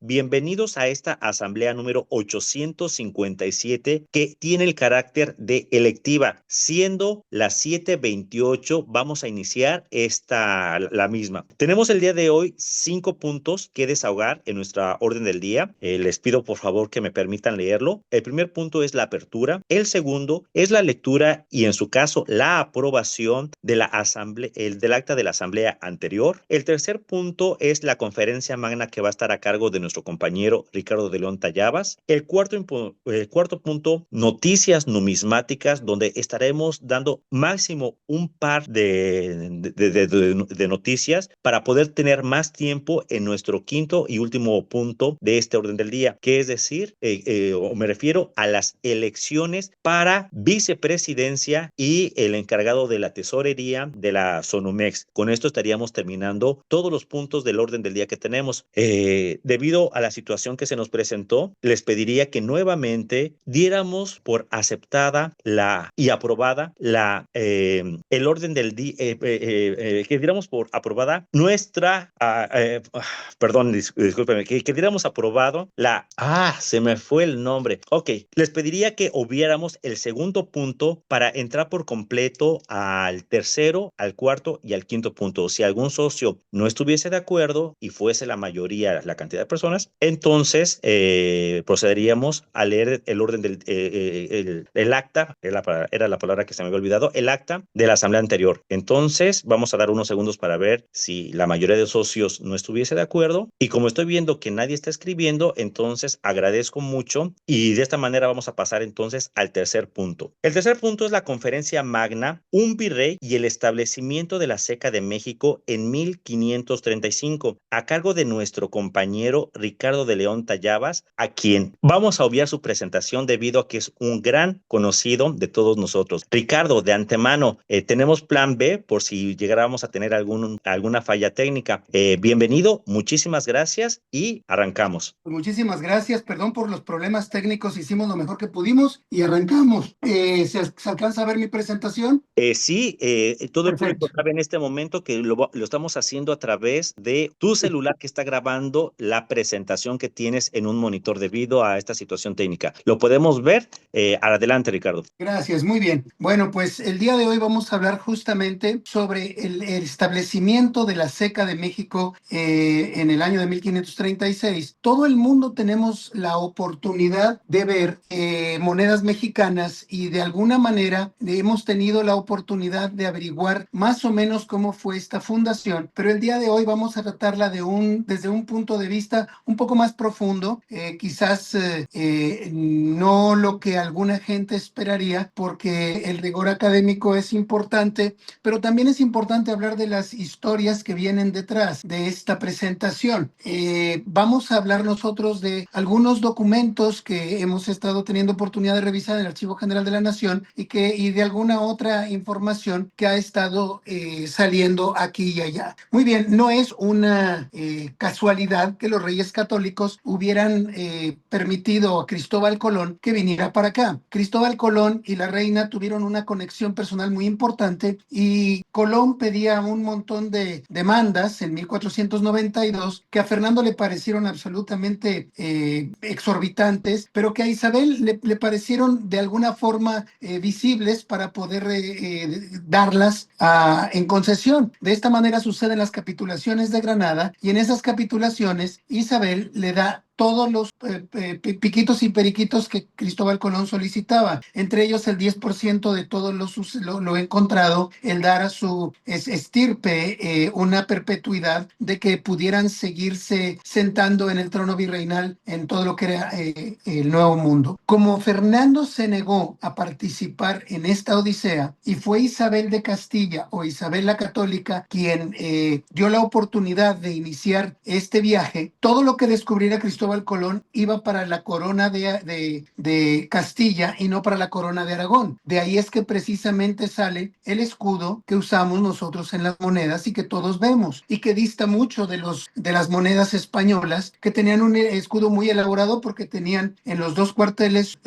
Bienvenidos a esta asamblea número 857 que tiene el carácter de electiva. Siendo las 7:28, vamos a iniciar la misma. Tenemos el día de hoy 5 puntos que desahogar en nuestra orden del día. Les pido por favor que me permitan leerlo. El primer punto es la apertura. El segundo es la lectura y en su caso la aprobación de la asamblea, del acta de la asamblea anterior. El tercer punto es la conferencia magna que va a estar a cargo de nuestro compañero Ricardo de León Tallabas. El cuarto punto, noticias numismáticas, donde estaremos dando máximo un par de noticias para poder tener más tiempo en nuestro quinto y último punto de este orden del día, que es decir, me refiero a las elecciones para vicepresidencia y el encargado de la tesorería de la Sonomex. Con esto estaríamos terminando todos los puntos del orden del día que tenemos. Debido a la situación que se nos presentó, les pediría que nuevamente diéramos por aceptada y aprobada el orden del día, que diéramos por aprobada nuestra, perdón, discúlpeme, que diéramos aprobado se me fue el nombre. Ok, les pediría que obviáramos el segundo punto para entrar por completo al tercero, al cuarto y al quinto punto. Si algún socio no estuviese de acuerdo y fuese la mayoría, la cantidad de personas, entonces procederíamos a leer el orden el acta, era la palabra que se me había olvidado, el acta de la asamblea anterior. Entonces vamos a dar unos segundos para ver si la mayoría de socios no estuviese de acuerdo, y como estoy viendo que nadie está escribiendo, entonces agradezco mucho y de esta manera vamos a pasar entonces al tercer punto. El tercer punto es la conferencia magna, un virrey y el establecimiento de la Ceca de México en 1535, a cargo de nuestro compañero Ricardo de León Tallabas, a quien vamos a obviar su presentación debido a que es un gran conocido de todos nosotros. Ricardo, de antemano, tenemos plan B por si llegáramos a tener alguna falla técnica. Bienvenido, muchísimas gracias y arrancamos. Muchísimas gracias, perdón por los problemas técnicos, hicimos lo mejor que pudimos y arrancamos. ¿Se alcanza a ver mi presentación? Sí, todo el público sabe en este momento que lo estamos haciendo a través de tu celular que está grabando la presentación que tienes en un monitor debido a esta situación técnica. ¿Lo podemos ver? Adelante, Ricardo. Gracias, muy bien. Bueno, pues el día de hoy vamos a hablar justamente sobre el establecimiento de la Ceca de México en el año de 1536. Todo el mundo tenemos la oportunidad de ver monedas mexicanas y de alguna manera hemos tenido la oportunidad de averiguar más o menos cómo fue esta fundación, pero el día de hoy vamos a tratarla desde un punto de vista un poco más profundo, quizás no lo que alguna gente esperaría, porque el rigor académico es importante, pero también es importante hablar de las historias que vienen detrás de esta presentación. Vamos a hablar nosotros de algunos documentos que hemos estado teniendo oportunidad de revisar en el Archivo General de la Nación y de alguna otra información que ha estado saliendo aquí y allá. Muy bien, no es una casualidad que los reyes católicos hubieran permitido a Cristóbal Colón que viniera para acá. Cristóbal Colón y la reina tuvieron una conexión personal muy importante y Colón pedía un montón de demandas en 1492 que a Fernando le parecieron absolutamente exorbitantes, pero que a Isabel le parecieron de alguna forma visibles para poder darlas en concesión. De esta manera suceden las capitulaciones de Granada y en esas capitulaciones Isabel le da todos los piquitos y periquitos que Cristóbal Colón solicitaba, entre ellos el 10% de todo lo encontrado, el dar a su estirpe una perpetuidad de que pudieran seguirse sentando en el trono virreinal en todo lo que era el Nuevo Mundo. Como Fernando se negó a participar en esta odisea y fue Isabel de Castilla o Isabel la Católica quien dio la oportunidad de iniciar este viaje, todo lo que descubriera Cristóbal Colón iba para la corona de Castilla y no para la corona de Aragón. De ahí es que precisamente sale el escudo que usamos nosotros en las monedas y que todos vemos y que dista mucho de las monedas españolas, que tenían un escudo muy elaborado porque tenían en los dos cuarteles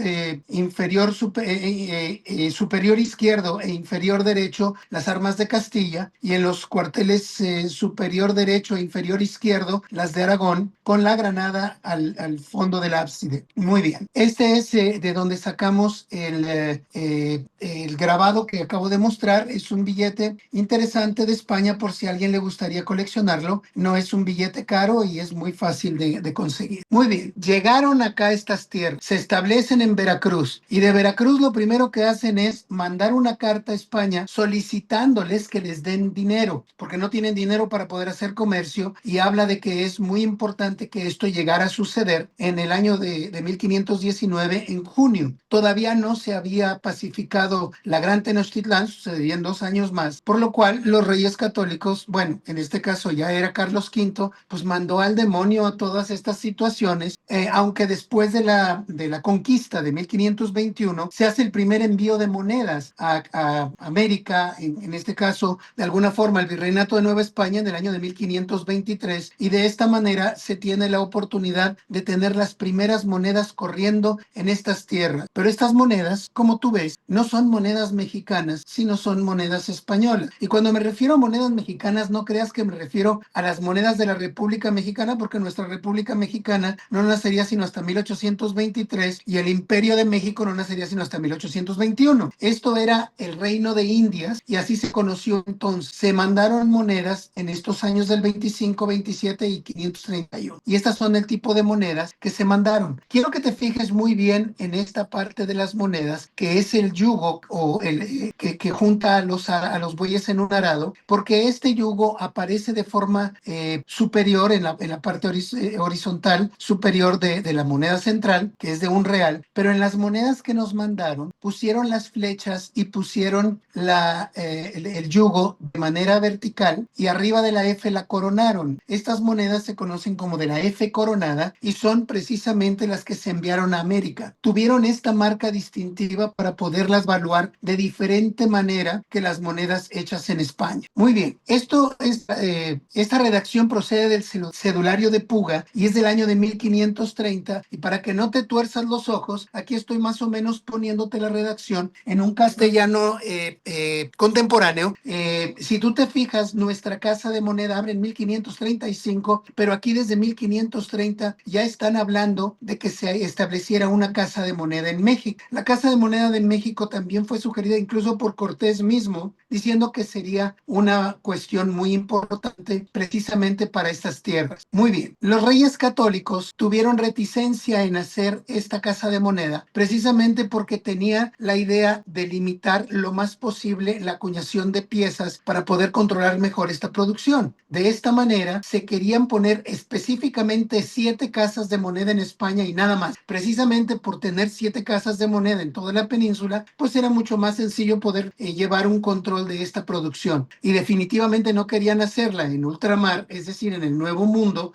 superior izquierdo e inferior derecho las armas de Castilla y en los cuarteles superior derecho e inferior izquierdo las de Aragón, con la granada al fondo del ábside. Muy bien. Este es de donde sacamos el grabado que acabo de mostrar. Es un billete interesante de España por si a alguien le gustaría coleccionarlo. No es un billete caro y es muy fácil de conseguir. Muy bien. Llegaron acá estas tierras. Se establecen en Veracruz y de Veracruz lo primero que hacen es mandar una carta a España solicitándoles que les den dinero porque no tienen dinero para poder hacer comercio y habla de que es muy importante que esto llegara a suceder en el año de 1519 en junio. Todavía no se había pacificado la Gran Tenochtitlán, sucederían 2 años más, por lo cual los reyes católicos, bueno, en este caso ya era Carlos V, pues mandó al demonio a todas estas situaciones, aunque después de la conquista de 1521 se hace el primer envío de monedas a América, en este caso, de alguna forma, el Virreinato de Nueva España en el año de 1523, y de esta manera se tiene la oportunidad de tener las primeras monedas corriendo en estas tierras. Pero estas monedas, como tú ves, no son monedas mexicanas, sino son monedas españolas. Y cuando me refiero a monedas mexicanas, no creas que me refiero a las monedas de la República Mexicana, porque nuestra República Mexicana no nacería sino hasta 1823 y el Imperio de México no nacería sino hasta 1821. Esto era el Reino de Indias y así se conoció entonces. Se mandaron monedas en estos años del 25, 27 y 531. Y estas son el tipo de monedas que se mandaron. Quiero que te fijes muy bien en esta parte de las monedas, que es el yugo o el que junta a los bueyes en un arado, porque este yugo aparece de forma superior en la parte horizontal superior de la moneda central, que es de un real, pero en las monedas que nos mandaron pusieron las flechas y pusieron el yugo de manera vertical y arriba de la F la coronaron. Estas monedas se conocen como de la F coronada y son precisamente las que se enviaron a América. Tuvieron esta marca distintiva para poderlas valuar de diferente manera que las monedas hechas en España. Muy bien, esta redacción procede del cedulario de Puga y es del año de 1530 y para que no te tuerzas los ojos, aquí estoy más o menos poniéndote la redacción en un castellano contemporáneo. Si tú te fijas, nuestra casa de moneda abre en 1535, pero aquí desde 1530 ya están hablando de que se estableciera una casa de moneda en México. La casa de moneda de México también fue sugerida incluso por Cortés mismo, diciendo que sería una cuestión muy importante precisamente para estas tierras. Muy bien, los reyes católicos tuvieron reticencia en hacer esta casa de moneda precisamente porque tenía la idea de limitar lo más posible la acuñación de piezas para poder controlar mejor esta producción. De esta manera se querían poner específicamente 7 casas de moneda en España y nada más. Precisamente por tener 7 casas de moneda en toda la península, pues era mucho más sencillo poder llevar un control de esta producción. Y definitivamente no querían hacerla en ultramar, es decir, en el Nuevo Mundo,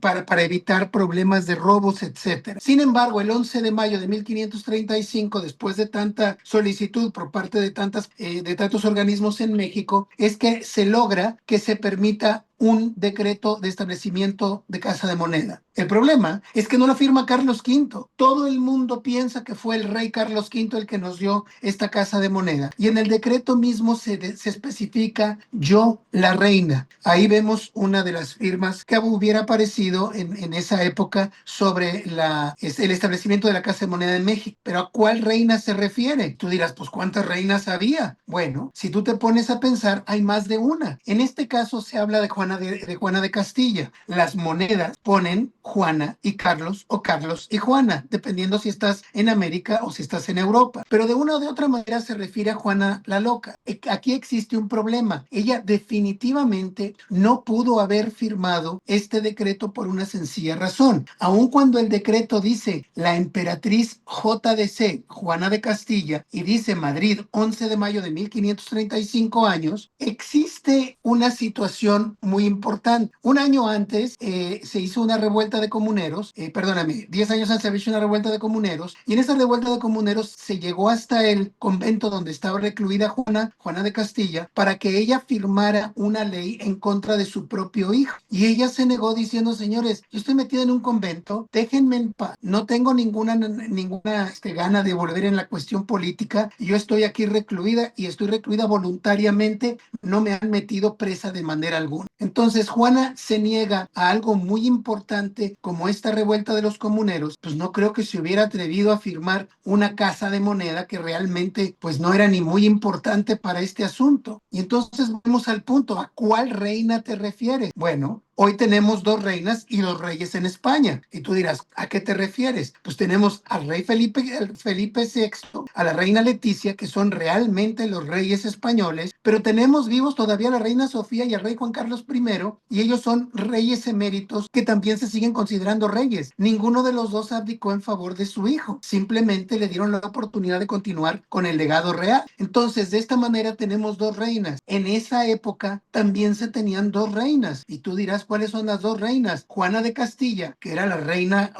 para evitar problemas de robos, etc. Sin embargo, el 11 de mayo de 1535, después de tanta solicitud por parte de tantos organismos en México, es que se logra que se permita un decreto de establecimiento de casa de moneda. El problema es que no lo firma Carlos V. Todo el mundo piensa que fue el rey Carlos V el que nos dio esta casa de moneda. Y en el decreto mismo se especifica yo, la reina. Ahí vemos una de las firmas que hubiera aparecido en esa época sobre el establecimiento de la casa de moneda en México. Pero ¿a cuál reina se refiere? Tú dirás, pues ¿cuántas reinas había? Bueno, si tú te pones a pensar, hay más de una. En este caso se habla de Juana de Castilla. Las monedas ponen Juana y Carlos o Carlos y Juana, dependiendo si estás en América o si estás en Europa. Pero de una o de otra manera se refiere a Juana la Loca. Aquí existe un problema. Ella definitivamente no pudo haber firmado este decreto por una sencilla razón. Aun cuando el decreto dice la emperatriz JDC, Juana de Castilla, y dice Madrid, 11 de mayo de 1535 años, existe una situación muy importante. Un año antes se hizo una revuelta de comuneros, 10 años antes se había hecho una revuelta de comuneros, y en esa revuelta de comuneros se llegó hasta el convento donde estaba recluida Juana de Castilla, para que ella firmara una ley en contra de su propio hijo. Y ella se negó diciendo, señores, yo estoy metida en un convento, déjenme en paz, no tengo ninguna gana de volver en la cuestión política, yo estoy aquí recluida y estoy recluida voluntariamente, no me han metido presa de manera alguna. Entonces Juana se niega a algo muy importante precisamente como esta revuelta de los comuneros, pues no creo que se hubiera atrevido a firmar una casa de moneda que realmente pues no era ni muy importante para este asunto. Y entonces vamos al punto, ¿a cuál reina te refieres? Bueno, hoy tenemos dos reinas y dos reyes en España. Y tú dirás, ¿a qué te refieres? Pues tenemos al rey Felipe VI, a la reina Leticia, que son realmente los reyes españoles, pero tenemos vivos todavía a la reina Sofía y al rey Juan Carlos I, y ellos son reyes eméritos que también se siguen considerando reyes. Ninguno de los dos abdicó en favor de su hijo, simplemente le dieron la oportunidad de continuar con el legado real. Entonces, de esta manera tenemos dos reinas. En esa época también se tenían dos reinas, y tú dirás, ¿cuáles son las dos reinas? Juana de Castilla, que era la reina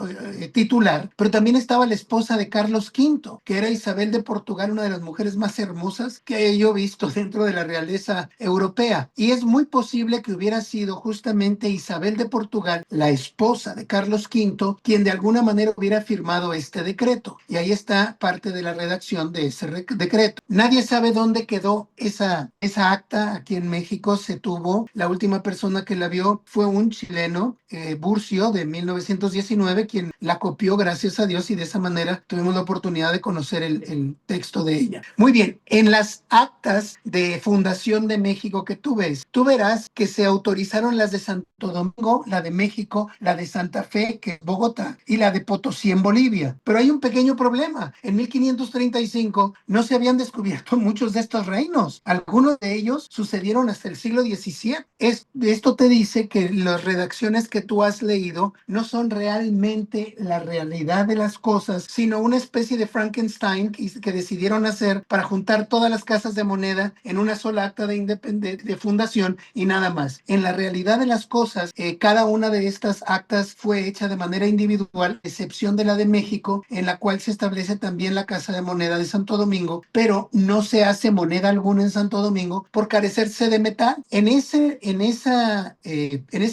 titular, pero también estaba la esposa de Carlos V, que era Isabel de Portugal, una de las mujeres más hermosas que yo he visto dentro de la realeza europea. Y es muy posible que hubiera sido justamente Isabel de Portugal, la esposa de Carlos V, quien de alguna manera hubiera firmado este decreto. Y ahí está parte de la redacción de ese decreto. Nadie sabe dónde quedó esa acta. Aquí en México se tuvo, la última persona que la vio fue un chileno, Burcio, de 1919, quien la copió, gracias a Dios, y de esa manera tuvimos la oportunidad de conocer el texto de ella. Muy bien, en las actas de fundación de México que tú ves, tú verás que se autorizaron las de Santo Domingo, la de México, la de Santa Fe, que es Bogotá, y la de Potosí en Bolivia. Pero hay un pequeño problema. En 1535 no se habían descubierto muchos de estos reinos. Algunos de ellos sucedieron hasta el siglo XVII. Esto te dice que las redacciones que tú has leído no son realmente la realidad de las cosas, sino una especie de Frankenstein que decidieron hacer para juntar todas las casas de moneda en una sola acta de fundación y nada más. En la realidad de las cosas, cada una de estas actas fue hecha de manera individual, excepción de la de México, en la cual se establece también la Casa de Moneda de Santo Domingo, pero no se hace moneda alguna en Santo Domingo por carecerse de metal. En ese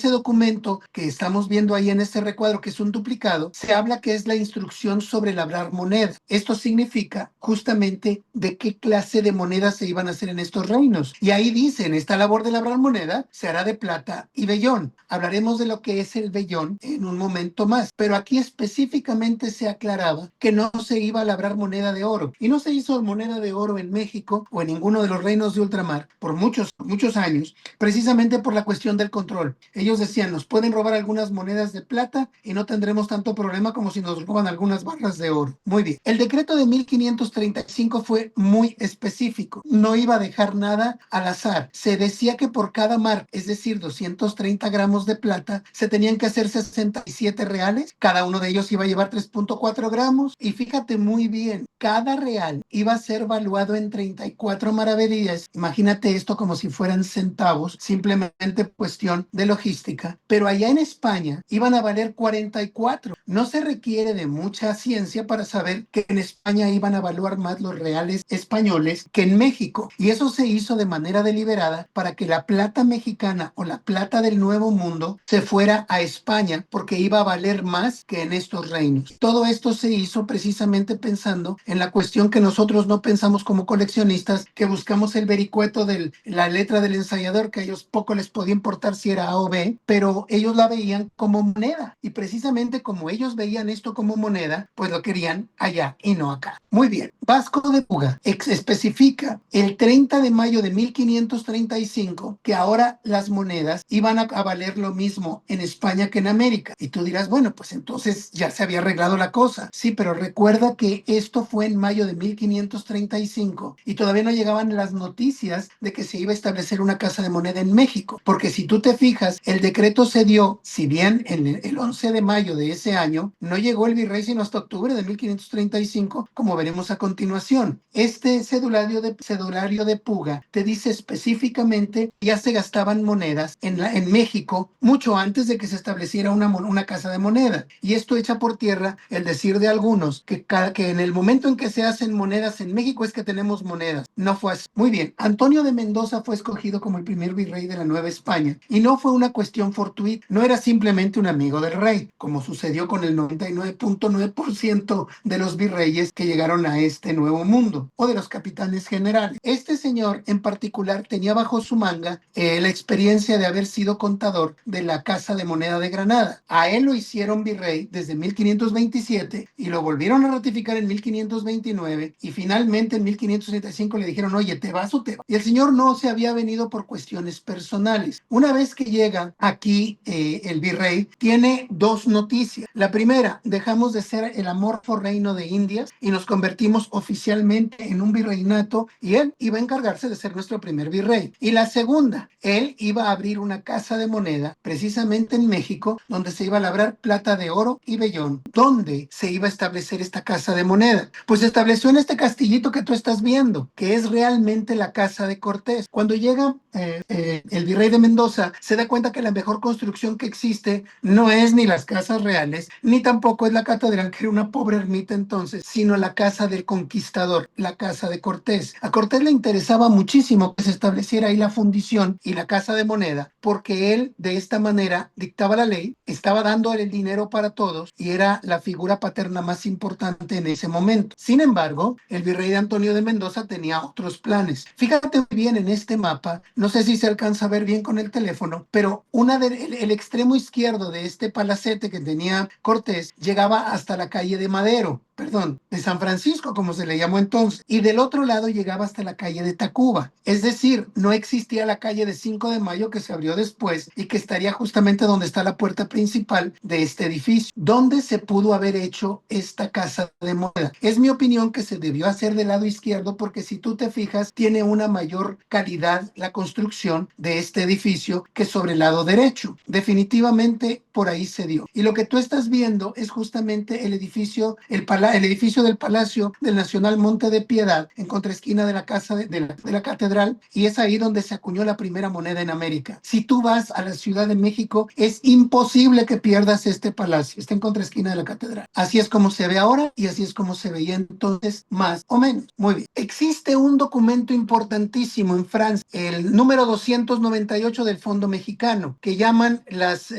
documento que estamos viendo ahí en este recuadro, que es un duplicado, se habla que es la instrucción sobre labrar moneda. Esto significa justamente de qué clase de moneda se iban a hacer en estos reinos. Y ahí dicen, esta labor de labrar moneda se hará de plata y vellón. Hablaremos de lo que es el vellón en un momento más, pero aquí específicamente se aclaraba que no se iba a labrar moneda de oro. Y no se hizo moneda de oro en México o en ninguno de los reinos de ultramar por muchos años, precisamente por la cuestión del control. Ellos decían, nos pueden robar algunas monedas de plata y no tendremos tanto problema como si nos roban algunas barras de oro. Muy bien. El decreto de 1535 fue muy específico. No iba a dejar nada al azar. Se decía que por cada marca, es decir, 230 gramos de plata, se tenían que hacer 67 reales. Cada uno de ellos iba a llevar 3.4 gramos. Y fíjate muy bien, cada real iba a ser valuado en 34 maravedíes. Imagínate esto como si fueran centavos, simplemente cuestión de logística. Pero allá en España iban a valer 44. No se requiere de mucha ciencia para saber que en España iban a valuar más los reales españoles que en México. Y eso se hizo de manera deliberada para que la plata mexicana o la plata del Nuevo Mundo se fuera a España, porque iba a valer más que en estos reinos. Todo esto se hizo precisamente pensando en la cuestión que nosotros no pensamos como coleccionistas, que buscamos el vericueto de la letra del ensayador, que a ellos poco les podía importar si era A o B, pero ellos la veían como moneda. Y precisamente como ellos veían esto como moneda, pues lo querían allá y no acá. Muy bien. Vasco de Puga especifica el 30 de mayo de 1535 que ahora las monedas iban a valer lo mismo en España que en América. Y tú dirás, bueno, pues entonces ya se había arreglado la cosa. Sí, pero recuerda que esto fue en mayo de 1535 y todavía no llegaban las noticias de que se iba a establecer una casa de moneda en México. Porque si tú te fijas, el decreto se dio, si bien en el 11 de mayo de ese año, no llegó el virrey sino hasta octubre de 1535, como veremos a continuación. Este cedulario de Puga te dice específicamente que ya se gastaban monedas en México mucho antes de que se estableciera una casa de moneda. Y esto echa por tierra el decir de algunos que en el momento en que se hacen monedas en México es que tenemos monedas. No fue así. Muy bien. Antonio de Mendoza fue escogido como el primer virrey de la Nueva España y no fue un una cuestión fortuita, no era simplemente un amigo del rey, como sucedió con el 99.9% de los virreyes que llegaron a este nuevo mundo, o de los capitanes generales. Este señor en particular tenía bajo su manga la experiencia de haber sido contador de la Casa de Moneda de Granada. A él lo hicieron virrey desde 1527 y lo volvieron a ratificar en 1529 y finalmente en 1535 le dijeron, oye, ¿te vas o te vas? Y el señor no se había venido por cuestiones personales. Una vez que llega aquí el virrey, tiene dos noticias. La primera, dejamos de ser el amorfo reino de Indias y nos convertimos oficialmente en un virreinato y él iba a encargarse de ser nuestro primer virrey. Y la segunda, él iba a abrir una casa de moneda precisamente en México donde se iba a labrar plata de oro y vellón. ¿Dónde se iba a establecer esta casa de moneda? Pues se estableció en este castillito que tú estás viendo, que es realmente la casa de Cortés. Cuando llega el virrey de Mendoza, se da cuenta que la mejor construcción que existe no es ni las casas reales, ni tampoco es la catedral, que era una pobre ermita entonces, sino la casa del conquistador, la casa de Cortés. A Cortés le interesaba muchísimo que se estableciera ahí la fundición y la casa de moneda, porque él de esta manera dictaba la ley, estaba dando el dinero para todos y era la figura paterna más importante en ese momento. Sin embargo, el virrey de Antonio de Mendoza tenía otros planes. Fíjate muy bien en este mapa, no sé si se alcanza a ver bien con el teléfono, pero el extremo izquierdo de este palacete que tenía Cortés llegaba hasta la calle de Madero, perdón, de San Francisco, como se le llamó entonces, y del otro lado llegaba hasta la calle de Tacuba. Es decir, no existía la calle de 5 de Mayo que se abrió después y que estaría justamente donde está la puerta principal de este edificio. ¿Dónde se pudo haber hecho esta casa de moneda? Es mi opinión que se debió hacer del lado izquierdo porque si tú te fijas, tiene una mayor calidad la construcción de este edificio que sobre el lado derecho. Definitivamente por ahí se dio. Y lo que tú estás viendo es justamente el edificio, el edificio del Palacio del Nacional Monte de Piedad, en contraesquina de la casa de la catedral, y es ahí donde se acuñó la primera moneda en América. Si tú vas a la Ciudad de México, es imposible que pierdas este palacio. Está en contraesquina de la catedral. Así es como se ve ahora y así es como se veía entonces, más o menos. Muy bien. Existe un documento importantísimo en Francia, el número 298 del Fondo Mexicano, que llaman las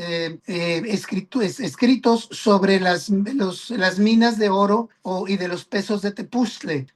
escritos sobre las minas de oro y de los pesos de Tepuztli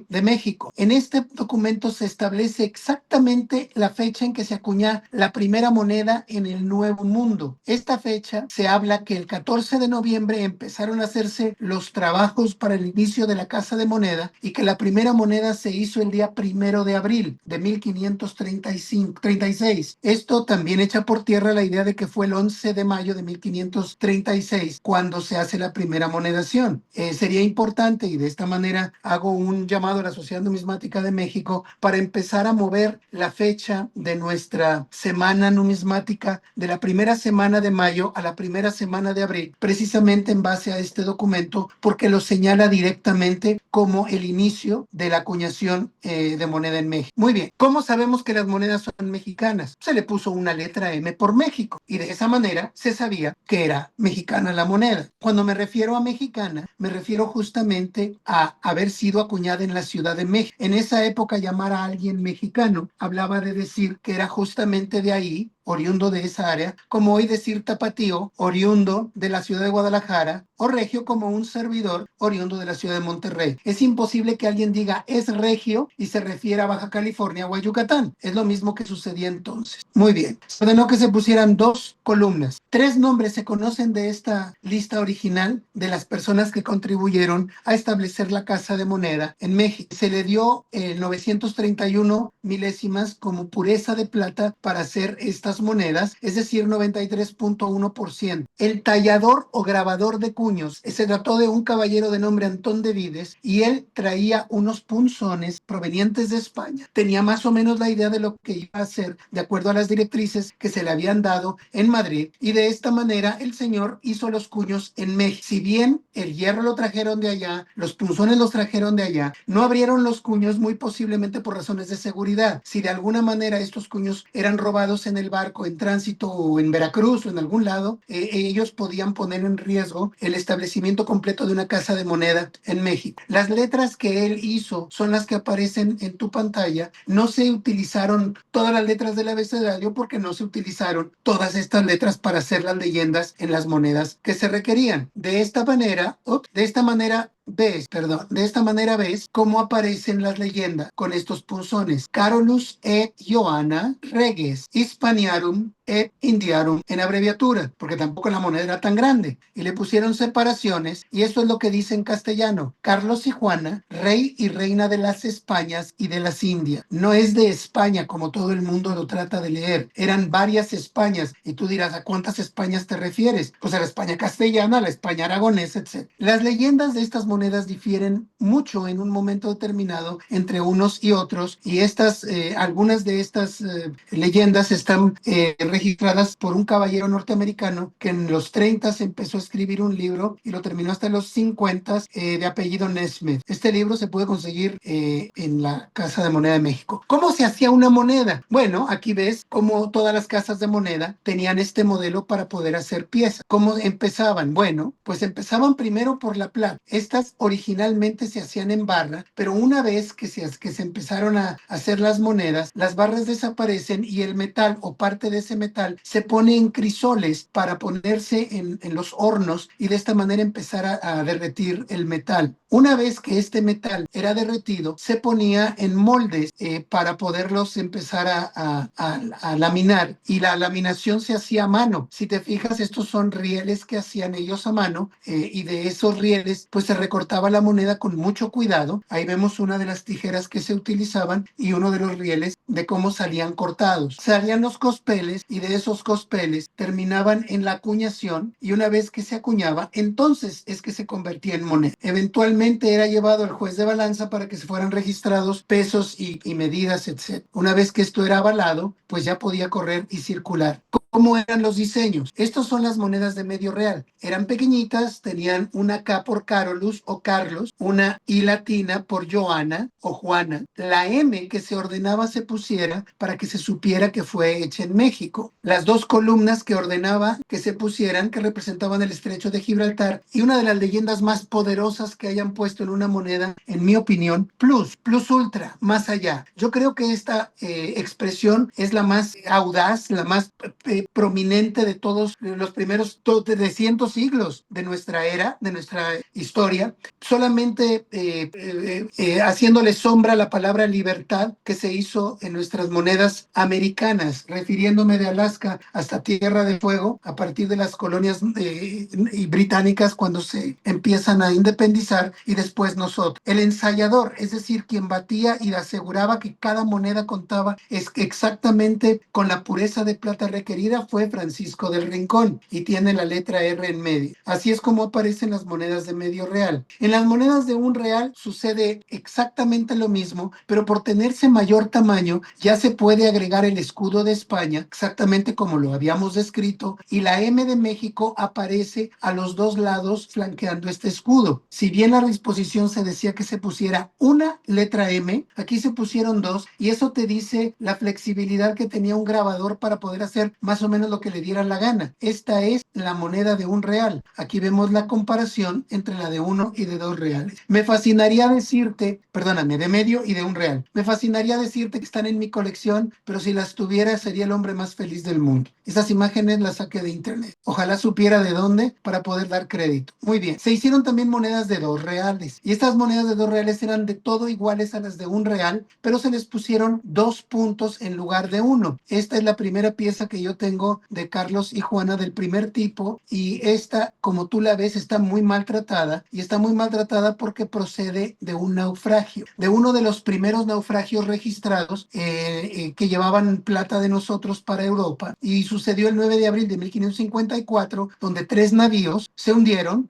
de México. En este documento se establece exactamente la fecha en que se acuña la primera moneda en el Nuevo Mundo. Esta fecha se habla que el 14 de noviembre empezaron a hacerse los trabajos para el inicio de la Casa de Moneda y que la primera moneda se hizo el día 1 de abril de 1536. Esto también echa por tierra la idea de que fue el 11 de mayo de 1536 cuando se hace la primera monedación. Sería importante, y de esta manera hago un llamado a la Sociedad Numismática de México para empezar a mover la fecha de nuestra semana numismática de la primera semana de mayo a la primera semana de abril, precisamente en base a este documento, porque lo señala directamente como el inicio de la acuñación de moneda en México. Muy bien, ¿cómo sabemos que las monedas son mexicanas? Se le puso una letra M por México y de esa manera se sabía que era mexicana la moneda. Cuando me refiero a mexicana, me refiero justamente a haber sido acuñada en la Ciudad de México. En esa época, llamar a alguien mexicano hablaba de decir que era justamente de ahí, oriundo de esa área, como hoy decir tapatío, oriundo de la ciudad de Guadalajara, o regio como un servidor, oriundo de la ciudad de Monterrey. Es imposible que alguien diga es regio y se refiera a Baja California o a Yucatán. Es lo mismo que sucedía entonces. Muy bien. Se ordenó que se pusieran 2 columnas. 3 nombres se conocen de esta lista original de las personas que contribuyeron a establecer la Casa de Moneda en México. Se le dio 931 milésimas como pureza de plata para hacer estas monedas, es decir, 93.1%. El tallador o grabador de cuños se trató de un caballero de nombre Antón de Vides y él traía unos punzones provenientes de España. Tenía más o menos la idea de lo que iba a hacer de acuerdo a las directrices que se le habían dado en Madrid y de esta manera el señor hizo los cuños en México. Si bien el hierro lo trajeron de allá, los punzones los trajeron de allá, no abrieron los cuños muy posiblemente por razones de seguridad. Si de alguna manera estos cuños eran robados en el barco barco en tránsito o en Veracruz o en algún lado, ellos podían poner en riesgo el establecimiento completo de una casa de moneda en México. Las letras que él hizo son las que aparecen en tu pantalla. No se utilizaron todas las letras del abecedario porque no se utilizaron todas estas letras para hacer las leyendas en las monedas que se requerían. De esta manera ves cómo aparecen las leyendas con estos punzones. Carolus et Johanna Reges Hispaniarum et Indiarum en abreviatura, porque tampoco la moneda era tan grande. Y le pusieron separaciones, y esto es lo que dice en castellano: Carlos y Juana, rey y reina de las Españas y de las Indias. No es de España como todo el mundo lo trata de leer. Eran varias Españas. Y tú dirás, ¿a cuántas Españas te refieres? Pues a la España castellana, a la España aragonesa, etc. Las leyendas de estas monedas difieren mucho en un momento determinado entre unos y otros, y algunas de estas leyendas están registradas por un caballero norteamericano que en los 30 empezó a escribir un libro y lo terminó hasta los 50, de apellido Nesmith. Este libro se puede conseguir en la Casa de Moneda de México. ¿Cómo se hacía una moneda? Bueno, aquí ves cómo todas las casas de moneda tenían este modelo para poder hacer piezas. ¿Cómo empezaban? Bueno, pues empezaban primero por la plata. Estas originalmente se hacían en barra, pero una vez que se empezaron a hacer las monedas, las barras desaparecen y el metal o parte de ese metal se pone en crisoles para ponerse en los hornos y de esta manera empezar a derretir el metal. Una vez que este metal era derretido, se ponía en moldes para poderlos empezar a laminar, y la laminación se hacía a mano. Si te fijas, estos son rieles que hacían ellos a mano, y de esos rieles pues se recortaba la moneda con mucho cuidado. Ahí vemos una de las tijeras que se utilizaban y uno de los rieles de cómo salían cortados. Salían los cospeles, y de esos cospeles terminaban en la acuñación, y una vez que se acuñaba, entonces es que se convertía en moneda. Eventualmente era llevado al juez de balanza para que se fueran registrados pesos y medidas, etc. Una vez que esto era avalado, pues ya podía correr y circular. ¿Cómo eran los diseños? Estos son las monedas de medio real. Eran pequeñitas, tenían una K por Carolus o Carlos, una I latina por Joana o Juana. La M que se ordenaba se pusiera para que se supiera que fue hecha en México. Las dos columnas que ordenaba que se pusieran, que representaban el estrecho de Gibraltar, y una de las leyendas más poderosas que hayan puesto en una moneda, en mi opinión, plus ultra, más allá. Yo creo que esta expresión es la más audaz, la más prominente de todos los primeros 300 siglos de nuestra era, de nuestra historia, solamente haciéndole sombra a la palabra libertad que se hizo en nuestras monedas americanas, refiriéndome de Alaska hasta Tierra de Fuego, a partir de las colonias británicas cuando se empiezan a independizar, y después nosotros. El ensayador, es decir, quien batía y aseguraba que cada moneda contaba exactamente con la pureza de plata requerida, fue Francisco del Rincón, y tiene la letra R en medio. Así es como aparecen las monedas de medio real. En las monedas de un real sucede exactamente lo mismo, pero por tenerse mayor tamaño ya se puede agregar el escudo de España, exactamente como lo habíamos descrito, y la M de México aparece a los dos lados flanqueando este escudo. Si bien la disposición se decía que se pusiera una letra M, aquí se pusieron dos, y eso te dice la flexibilidad que tenía un grabador para poder hacer más o menos lo que le diera la gana. Esta es la moneda de un real. Aquí vemos la comparación entre la de uno y de dos reales. Me fascinaría decirte, perdóname, de medio y de un real. Me fascinaría decirte que están en mi colección, pero si las tuviera sería el hombre más feliz del mundo. Esas imágenes las saqué de internet. Ojalá supiera de dónde para poder dar crédito. Muy bien. Se hicieron también monedas de 2 reales, y estas monedas de 2 reales eran de todo iguales a las de 1 real, pero se les pusieron 2 puntos en lugar de 1. Esta es la primera pieza que yo tengo de Carlos y Juana del primer tipo, y esta, como tú la ves, está muy maltratada, y está muy maltratada porque procede de un naufragio, de uno de los primeros naufragios registrados que llevaban plata de nosotros para Europa, y sucedió el 9 de abril de 1554, donde 3 navíos se hundieron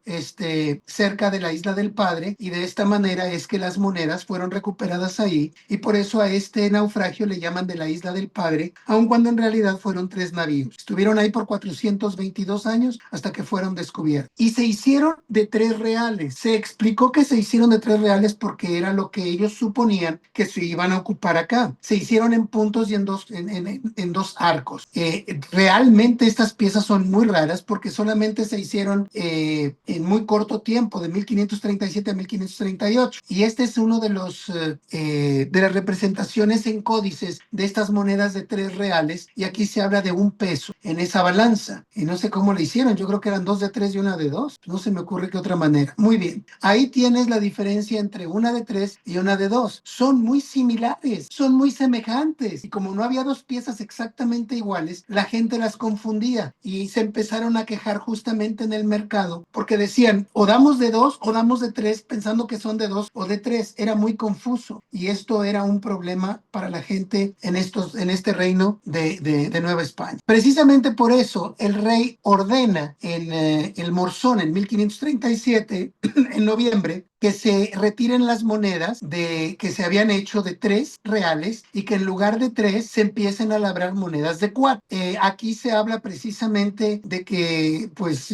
cerca de la Isla del Padre, y de esta manera es que las monedas fueron recuperadas ahí, y por eso a este naufragio le llaman de la Isla del Padre, aun cuando en realidad fueron 3 navíos. Estuvieron ahí por 422 años hasta que fueron descubiertos. Y se hicieron de 3 reales. Se explicó que se hicieron de 3 reales porque era lo que ellos suponían que se iban a ocupar acá. Se hicieron en puntos y en dos arcos. históricos. Realmente estas piezas son muy raras porque solamente se hicieron en muy corto tiempo, de 1537 a 1538. Y este es uno de de las representaciones en códices de estas monedas de 3 reales. Y aquí se habla de 1 peso en esa balanza. Y no sé cómo le hicieron. Yo creo que eran 2 de 3 y 1 de 2. No se me ocurre qué otra manera. Muy bien. Ahí tienes la diferencia entre 1 de 3 y 1 de 2. Son muy similares, son muy semejantes. Y como no había 2 piezas exactamente iguales, la gente las confundía y se empezaron a quejar justamente en el mercado porque decían o damos de 2 o damos de 3 pensando que son de 2 o de 3. Era muy confuso y esto era un problema para la gente en este reino de Nueva España. Precisamente por eso el rey ordena en el Morzón en 1537, en noviembre, que se retiren las monedas que se habían hecho de 3 reales y que en lugar de 3 se empiecen a labrar monedas de 4. Aquí se habla precisamente de que pues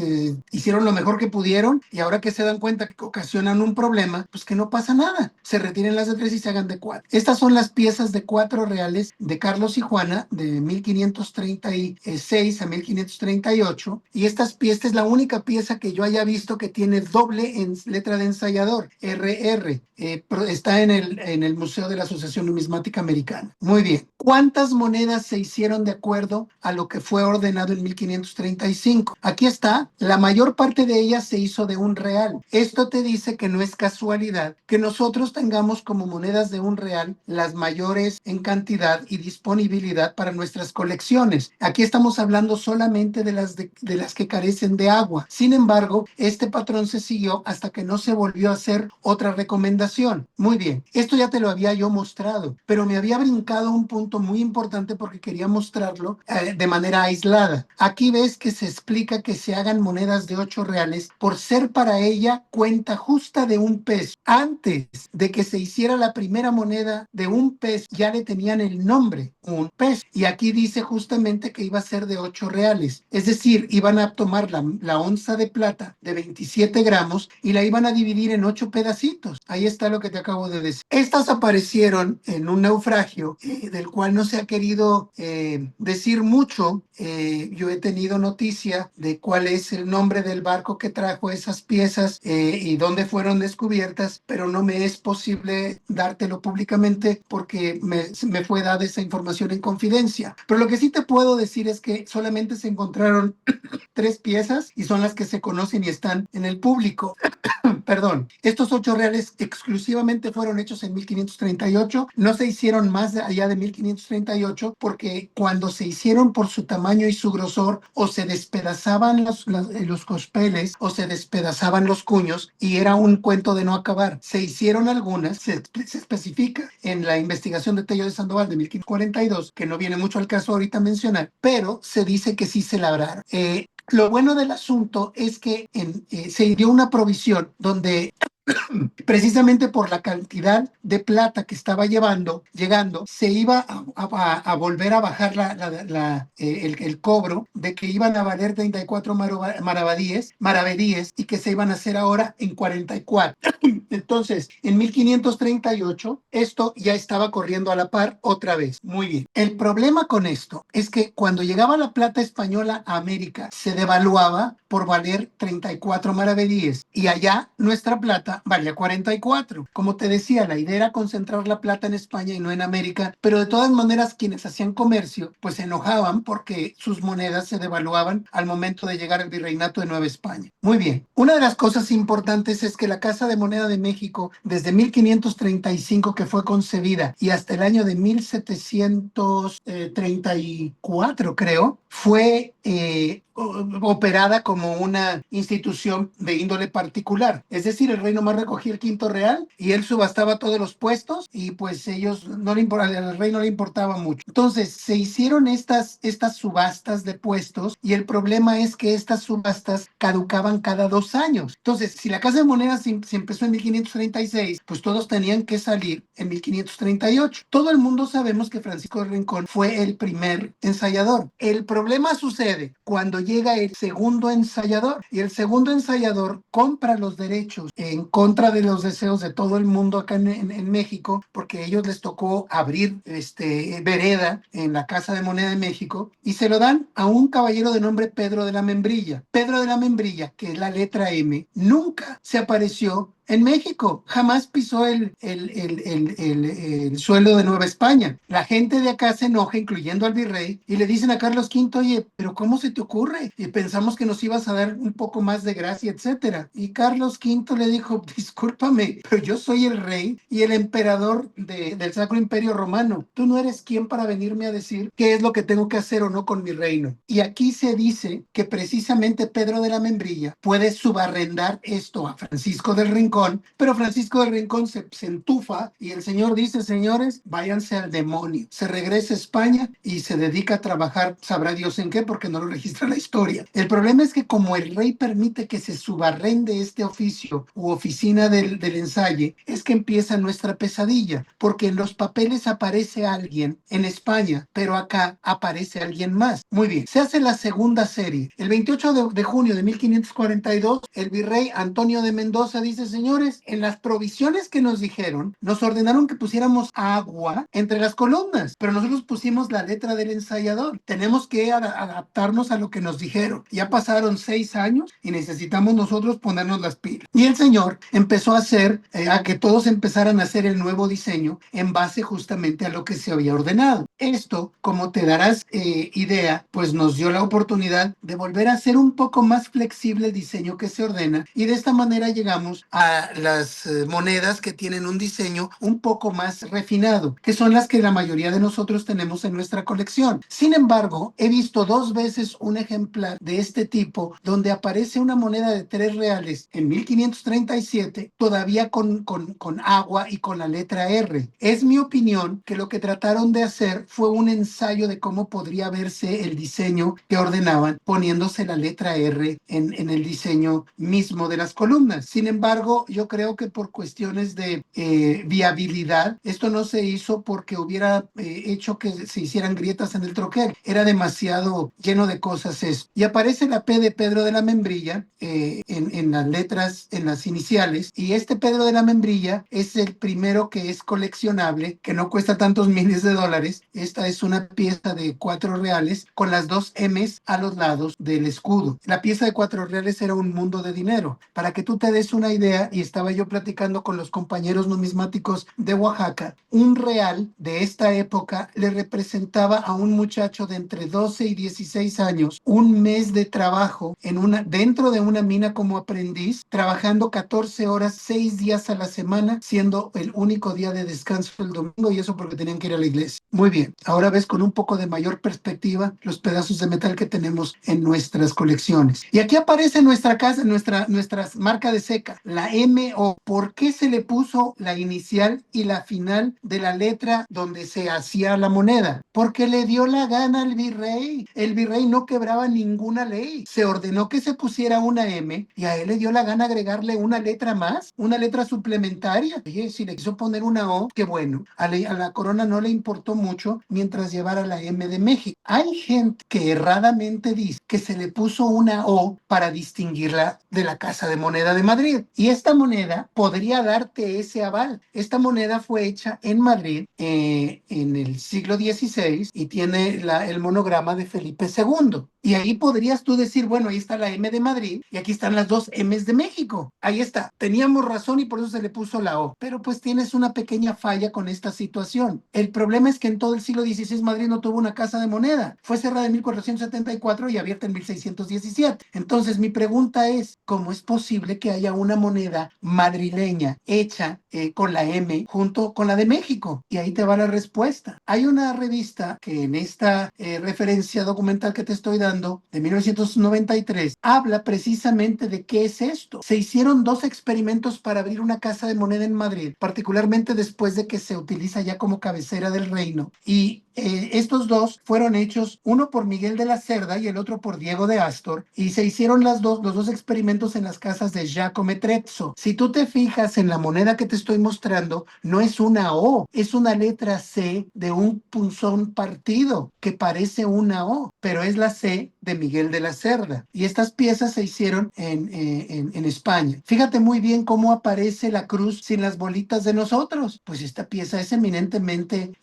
hicieron lo mejor que pudieron y ahora que se dan cuenta que ocasionan un problema, pues que no pasa nada. Se retiren las de 3 y se hagan de 4. Estas son las piezas de 4 reales de Carlos y Juana de 1536 a 1538 y esta pieza es la única pieza que yo haya visto que tiene doble en letra de ensayador. RR, está en el Museo de la Asociación Numismática Americana. Muy bien. ¿Cuántas monedas se hicieron de acuerdo a lo que fue ordenado en 1535? Aquí está. La mayor parte de ellas se hizo de 1 real. Esto te dice que no es casualidad que nosotros tengamos como monedas de 1 real las mayores en cantidad y disponibilidad para nuestras colecciones. Aquí estamos hablando solamente de las que carecen de agua. Sin embargo, este patrón se siguió hasta que no se volvió a hacer otra recomendación. Muy bien, esto ya te lo había yo mostrado, pero me había brincado un punto muy importante porque quería mostrarlo de manera aislada. Aquí ves que se explica que se hagan monedas de 8 reales por ser para ella cuenta justa de 1 peso. Antes de que se hiciera la primera moneda de 1 peso, ya le tenían el nombre, 1 peso. Y aquí dice justamente que iba a ser de 8 reales. Es decir, iban a tomar la onza de plata de 27 gramos y la iban a dividir en 8 pedacitos. Ahí está lo que te acabo de decir. Estas aparecieron en un naufragio del cual no se ha querido decir mucho. Yo he tenido noticia de cuál es el nombre del barco que trajo esas piezas y dónde fueron descubiertas, pero no me es posible dártelo públicamente porque me fue dada esa información en confidencia. Pero lo que sí te puedo decir es que solamente se encontraron 3 piezas y son las que se conocen y están en el público. Perdón, estos 8 reales exclusivamente fueron hechos en 1538, no se hicieron más allá de 1538 porque cuando se hicieron por su tamaño y su grosor o se despedazaban los cospeles o se despedazaban los cuños y era un cuento de no acabar. Se hicieron algunas, se especifica en la investigación de Tello de Sandoval de 1542, que no viene mucho al caso ahorita mencionar, pero se dice que sí se labraron. Lo bueno del asunto es que se dio una provisión donde precisamente por la cantidad de plata que estaba llegando, se iba a volver a bajar el cobro de que iban a valer 34 maravedíes y que se iban a hacer ahora en 44. Entonces, en 1538, esto ya estaba corriendo a la par otra vez. Muy bien. El problema con esto es que cuando llegaba la plata española a América, se devaluaba por valer 34 maravedíes y allá nuestra plata valía 44. Como te decía, la idea era concentrar la plata en España y no en América, pero de todas maneras quienes hacían comercio pues se enojaban porque sus monedas se devaluaban al momento de llegar al virreinato de Nueva España. Muy bien. Una de las cosas importantes es que la Casa de Moneda de México, desde 1535 que fue concebida y hasta el año de 1734, creo, fue operada como una institución de índole particular. Es decir, el rey nomás recogía el quinto real y él subastaba todos los puestos y pues ellos no le importaba, al rey no le importaba mucho. Entonces se hicieron estas subastas de puestos y el problema es que estas subastas caducaban cada 2 años. Entonces, si la Casa de Monedas se empezó en 1536, pues todos tenían que salir en 1538. Todo el mundo sabemos que Francisco de Rincón fue el primer ensayador. El problema problema sucede cuando llega el segundo ensayador, y el segundo ensayador compra los derechos en contra de los deseos de todo el mundo acá en México, porque a ellos les tocó abrir vereda en la Casa de Moneda de México, y se lo dan a un caballero de nombre Pedro de la Membrilla. Pedro de la Membrilla, que es la letra M, nunca se apareció en México, jamás pisó el suelo de Nueva España. La gente de acá se enoja, incluyendo al virrey, y le dicen a Carlos V, oye, pero ¿cómo se te ocurre? Y pensamos que nos ibas a dar un poco más de gracia, etcétera. Y Carlos V le dijo, discúlpame, pero yo soy el rey y el emperador del Sacro Imperio Romano. Tú no eres quien para venirme a decir qué es lo que tengo que hacer o no con mi reino. Y aquí se dice que precisamente Pedro de la Membrilla puede subarrendar esto a Francisco del Rincón, pero Francisco del Rincón se entufa y el señor dice, señores, váyanse al demonio. Se regresa a España y se dedica a trabajar, sabrá Dios en qué, porque no lo registra la historia. El problema es que como el rey permite que se subarrende este oficio u oficina del ensayo, es que empieza nuestra pesadilla, porque en los papeles aparece alguien en España, pero acá aparece alguien más. Muy bien, se hace la segunda serie. El 28 de junio de 1542, el virrey Antonio de Mendoza dice, señores, en las provisiones que nos dijeron, nos ordenaron que pusiéramos agua entre las columnas, pero nosotros pusimos la letra del ensayador. Tenemos que adaptarnos a lo que nos dijeron. Ya pasaron 6 años y necesitamos nosotros ponernos las pilas. Y el señor empezó a hacer, a que todos empezaran a hacer el nuevo diseño en base justamente a lo que se había ordenado. Esto, como te darás idea, pues nos dio la oportunidad de volver a hacer un poco más flexible el diseño que se ordena, y de esta manera llegamos a las monedas que tienen un diseño un poco más refinado, que son las que la mayoría de nosotros tenemos en nuestra colección. Sin embargo, he visto 2 veces un ejemplar de este tipo donde aparece una moneda de 3 reales en 1537, todavía con agua y con la letra R. Es mi opinión que lo que trataron de hacer fue un ensayo de cómo podría verse el diseño que ordenaban, poniéndose la letra R en el diseño mismo de las columnas. Sin embargo, yo creo que por cuestiones de viabilidad, esto no se hizo porque hubiera hecho que se hicieran grietas en el troquel. Era demasiado lleno de cosas eso. Y aparece la P de Pedro de la Membrilla en las letras, en las iniciales, y este Pedro de la Membrilla es el primero que es coleccionable, que no cuesta tantos miles de dólares. Esta es una pieza de 4 reales con las 2 M's a los lados del escudo. La pieza de 4 reales era un mundo de dinero. Para que tú te des una idea, y estaba yo platicando con los compañeros numismáticos de Oaxaca, un real de esta época le representaba a un muchacho de entre 12 y 16 años un mes de trabajo dentro de una mina como aprendiz, trabajando 14 horas, 6 días a la semana, siendo el único día de descanso el domingo, y eso porque tenían que ir a la iglesia. Muy bien, ahora ves con un poco de mayor perspectiva los pedazos de metal que tenemos en nuestras colecciones. Y aquí aparece nuestra casa, nuestra marca de seca, la MO. ¿Por qué se le puso la inicial y la final de la letra donde se hacía la moneda? Porque le dio la gana al virrey. El virrey no quebraba ninguna ley. Se ordenó que se pusiera una M y a él le dio la gana agregarle una letra más, una letra suplementaria. Oye, si le quiso poner una O, qué bueno. A la corona no le importó mucho mientras llevara la M de México. Hay gente que erradamente dice que se le puso una O para distinguirla de la Casa de Moneda de Madrid. Y esta moneda podría darte ese aval. Esta moneda fue hecha en Madrid en el siglo XVI y tiene el monograma de Felipe II. Y ahí podrías tú decir, bueno, ahí está la M de Madrid y aquí están las 2 M's de México. Ahí está. Teníamos razón y por eso se le puso la O. Pero pues tienes una pequeña falla con esta situación. El problema es que en todo el siglo XVI Madrid no tuvo una casa de moneda. Fue cerrada en 1474 y abierta en 1617. Entonces mi pregunta es, ¿cómo es posible que haya una moneda madrileña hecha con la M junto con la de México? Y ahí te va la respuesta. Hay una revista que en esta referencia documental que te estoy dando, de 1993, habla precisamente de qué es esto. Se hicieron 2 experimentos para abrir una casa de moneda en Madrid, particularmente después de que se utiliza ya como cabecera del reino. Y estos dos fueron hechos, uno por Miguel de la Cerda y el otro por Diego de Astor, y se hicieron los dos experimentos en las casas de Giacomo Trezzo. Si tú te fijas en la moneda que te estoy mostrando, no es una O, es una letra C de un punzón partido que parece una O, pero es la C de Miguel de la Cerda. Y estas piezas se hicieron en España. Fíjate muy bien cómo aparece la cruz sin las bolitas de nosotros. Pues esta pieza es eminentemente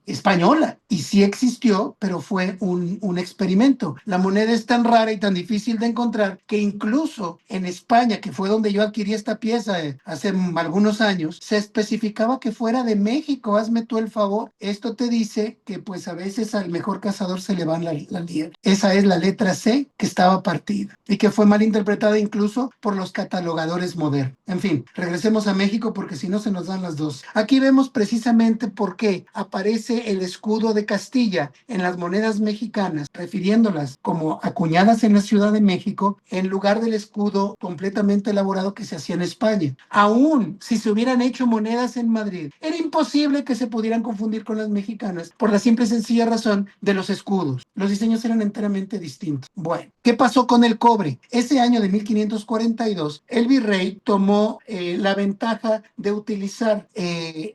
española y sí existió, pero fue un experimento. La moneda es tan rara y tan difícil de encontrar que incluso en España, que fue donde yo adquirí esta pieza hace algunos años, se especificaba que fuera de México. Hazme tú el favor. Esto te dice que pues a veces al mejor cazador se le van la liebre. Esa es la letra C que estaba partida y que fue mal interpretada incluso por los catalogadores modernos. En fin, regresemos a México porque si no se nos dan las dos. Aquí vemos precisamente por qué aparece el escudo de Castilla en las monedas mexicanas, refiriéndolas como acuñadas en la Ciudad de México en lugar del escudo completamente elaborado que se hacía en España. Aún si se hubieran hecho monedas en Madrid, era imposible que se pudieran confundir con las mexicanas por la simple y sencilla razón de los escudos. Los diseños eran enteramente distintos. Bueno, ¿qué pasó con el cobre? Ese año de 1542, el virrey tomó la ventaja de utilizar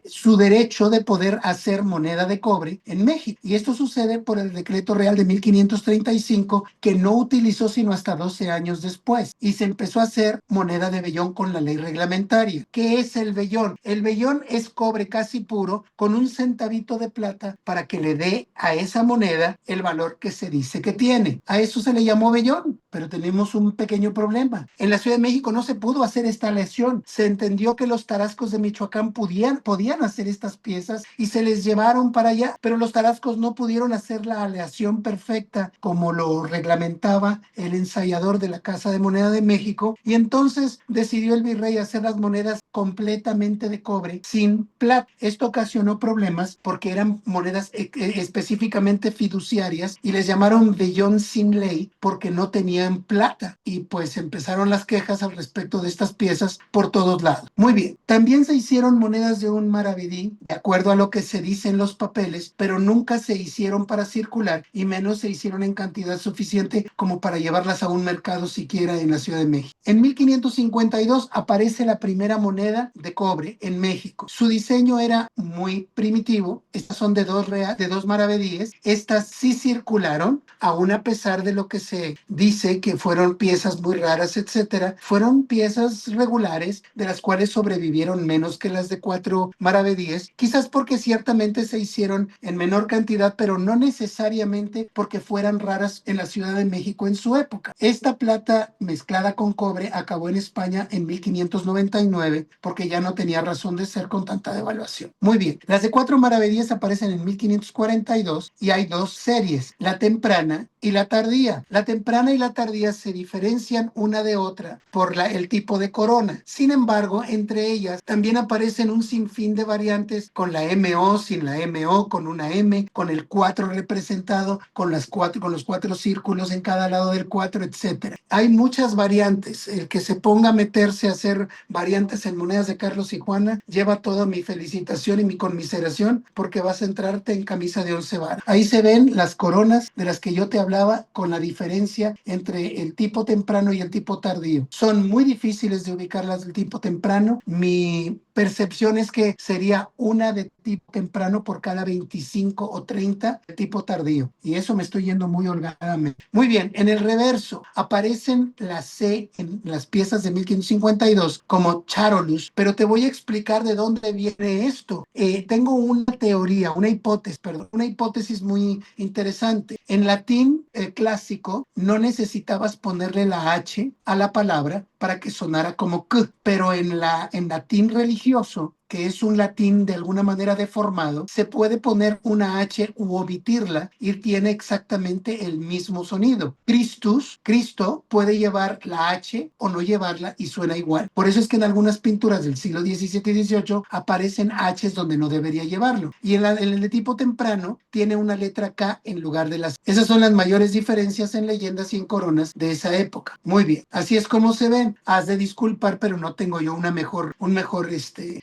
su derecho de poder hacer moneda de cobre en México. Y esto sucede por el decreto real de 1535, que no utilizó sino hasta 12 años después. Y se empezó a hacer moneda de vellón con la ley reglamentaria. ¿Qué es el vellón? El vellón es cobre casi puro con un centavito de plata para que le dé a esa moneda el valor que se dice que tiene. A eso se le llamó vellón, pero tenemos un pequeño problema. En la Ciudad de México no se pudo hacer esta aleación. Se entendió que los tarascos de Michoacán podían hacer estas piezas y se les llevaron para allá, pero los tarascos no pudieron hacer la aleación perfecta como lo reglamentaba el ensayador de la Casa de Moneda de México, y entonces decidió el virrey hacer las monedas completamente de cobre sin plata. Esto ocasionó problemas porque eran monedas específicamente fiduciarias y les llamaron vellón sin ley porque no tenían plata, y pues empezaron las quejas al respecto de estas piezas por todos lados. Muy bien, también se hicieron monedas de un maravedí de acuerdo a lo que se dice en los papeles, pero nunca se hicieron para circular y menos se hicieron en cantidad suficiente como para llevarlas a un mercado siquiera en la Ciudad de México. En 1552 aparece la primera moneda de cobre en México. Su diseño era muy primitivo. Estas son de dos maravedíes. Estas sí circularon, aún a pesar de lo que se dice que fueron piezas muy raras, etcétera. Fueron piezas regulares, de las cuales sobrevivieron menos que las de 4 maravedíes, quizás porque ciertamente se hicieron en menor cantidad, pero no necesariamente porque fueran raras en la Ciudad de México en su época. Esta plata mezclada con cobre acabó en España en 1599 porque ya no tenía razón de ser con tanta devaluación. Muy bien, las de 4 maravedíes aparecen en 1542 y hay dos series, la temprana y la tardía. La temprana y la tardía se diferencian una de otra por el tipo de corona. Sin embargo, entre ellas también aparecen un sinfín de variantes con la MO, sin la MO, con una M, con el 4 representado, con los 4 círculos en cada lado del 4, etcétera. Hay muchas variantes. El que se ponga a meterse a hacer variantes en monedas de Carlos y Juana lleva toda mi felicitación y mi conmiseración porque vas a entrarte en camisa de 11 varas. Ahí se ven las coronas de las que yo te hablaba con la diferencia entre el tipo temprano y el tipo tardío. Son muy difíciles de ubicarlas del tipo temprano. Mi percepción es que sería una de tipo temprano por cada 25 o 30 de tipo tardío. Y eso me estoy yendo muy holgadamente. Muy bien, en el reverso aparecen las C en las piezas de 1552 como Charolus, pero te voy a explicar de dónde viene esto. Tengo una teoría, una hipótesis muy interesante. En latín clásico no necesitabas ponerle la H a la palabra para que sonara como K, pero en latín religioso, que es un latín de alguna manera deformado, se puede poner una H u omitirla y tiene exactamente el mismo sonido. Cristo, puede llevar la H o no llevarla y suena igual. Por eso es que en algunas pinturas del siglo XVII y XVIII aparecen H's donde no debería llevarlo. Y en el de tipo temprano tiene una letra K en lugar de las. Esas son las mayores diferencias en leyendas y en coronas de esa época. Muy bien, así es como se ven. Has de disculpar, pero no tengo yo un mejor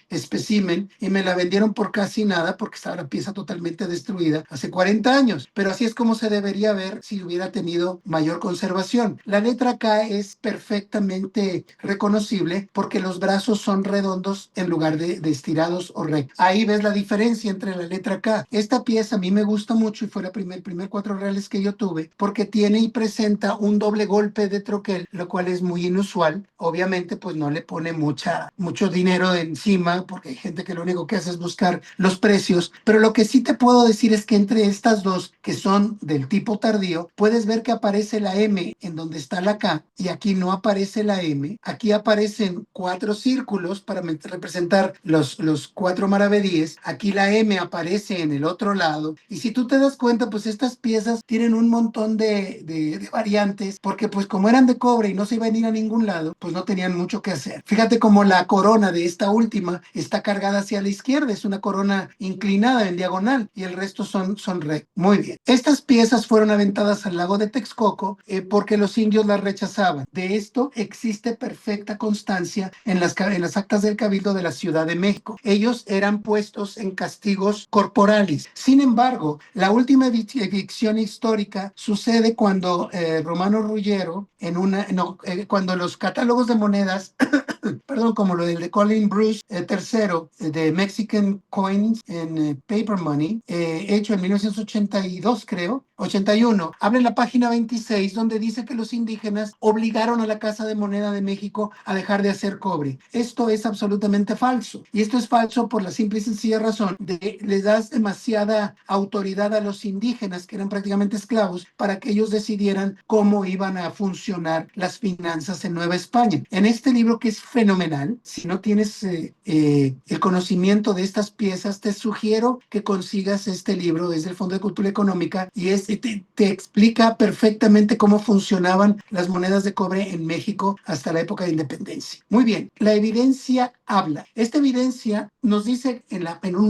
especialista espécimen y me la vendieron por casi nada porque estaba la pieza totalmente destruida hace 40 años. Pero así es como se debería ver si hubiera tenido mayor conservación. La letra K es perfectamente reconocible porque los brazos son redondos en lugar de estirados o rectos. Ahí ves la diferencia entre la letra K. Esta pieza a mí me gusta mucho y fue el primer 4 reales que yo tuve porque tiene y presenta un doble golpe de troquel, lo cual es muy inusual. Obviamente pues no le pone mucho dinero de encima porque hay gente que lo único que hace es buscar los precios, pero lo que sí te puedo decir es que entre estas dos que son del tipo tardío, puedes ver que aparece la M en donde está la K y aquí no aparece la M. Aquí aparecen 4 círculos para representar los 4 maravedíes. Aquí la M aparece en el otro lado y si tú te das cuenta, pues estas piezas tienen un montón de variantes porque pues como eran de cobre y no se iban a ir a ningún lado, pues no tenían mucho que hacer. Fíjate cómo la corona de esta última está cargada hacia la izquierda, es una corona inclinada en diagonal y el resto son rectos. Muy bien. Estas piezas fueron aventadas al lago de Texcoco porque los indios las rechazaban. De esto existe perfecta constancia en las actas del Cabildo de la Ciudad de México. Ellos eran puestos en castigos corporales. Sin embargo, la última evicción histórica sucede cuando Romano Ruggiero, cuando los catálogos de monedas perdón, como lo del de Colin Bruce tercero de Mexican Coins en Paper Money, hecho en 1982, creo, 81. Abre la página 26 donde dice que los indígenas obligaron a la Casa de Moneda de México a dejar de hacer cobre. Esto es absolutamente falso. Y esto es falso por la simple y sencilla razón de que les das demasiada autoridad a los indígenas, que eran prácticamente esclavos, para que ellos decidieran cómo iban a funcionar las finanzas en Nueva España. En este libro, que es fenomenal, si no tienes el conocimiento de estas piezas, te sugiero que consigas este libro, es del Fondo de Cultura Económica y te explica perfectamente cómo funcionaban las monedas de cobre en México hasta la época de independencia. Muy bien, la evidencia habla. Esta evidencia nos dice en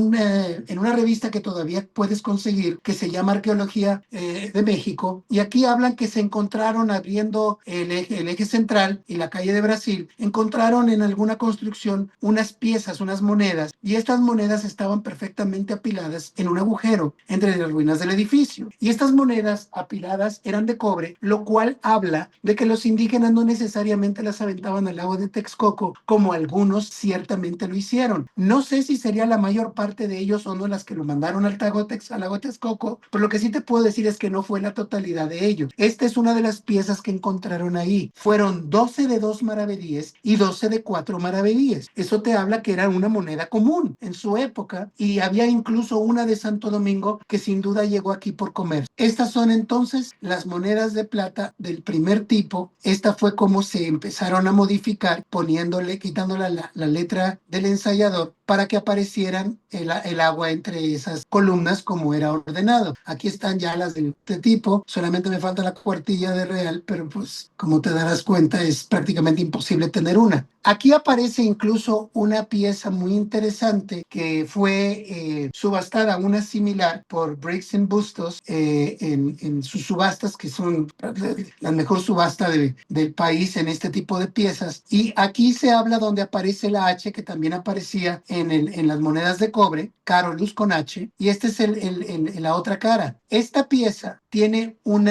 una revista que todavía puedes conseguir, que se llama Arqueología de México, y aquí hablan que se encontraron abriendo el eje central y la calle de Brasil, encontraron en alguna construcción unas piezas, unas monedas, y estas monedas estaban perfectamente apiladas en un agujero entre las ruinas del edificio. Y estas monedas apiladas eran de cobre, lo cual habla de que los indígenas no necesariamente las aventaban al lago de Texcoco, como algunos ciertamente lo hicieron. No sé si sería la mayor parte de ellos o no las que lo mandaron al lago de Texcoco, pero lo que sí te puedo decir es que no fue la totalidad de ellos. Esta es una de las piezas que encontraron ahí. Fueron 12 de 2 maravedíes y 12 de 4 maravedíes. Eso te habla que era una moneda común en su época y había incluso una de Santo Domingo que sin duda llegó aquí por comer. Estas son entonces las monedas de plata del primer tipo. Esta fue como se empezaron a modificar quitándole la letra del ensayador para que aparecieran el agua entre esas columnas como era ordenado. Aquí están ya las de tipo, solamente me falta la cuartilla de real, pero pues como te darás cuenta es prácticamente imposible tener una. Aquí aparece incluso una pieza muy interesante que fue subastada, una similar por Briggs and Bustos en sus subastas, que son la mejor subasta del país en este tipo de piezas. Y aquí se habla donde aparece la H, que también aparecía en las monedas de cobre, Carolus con H, y este es la otra cara. Esta pieza tiene un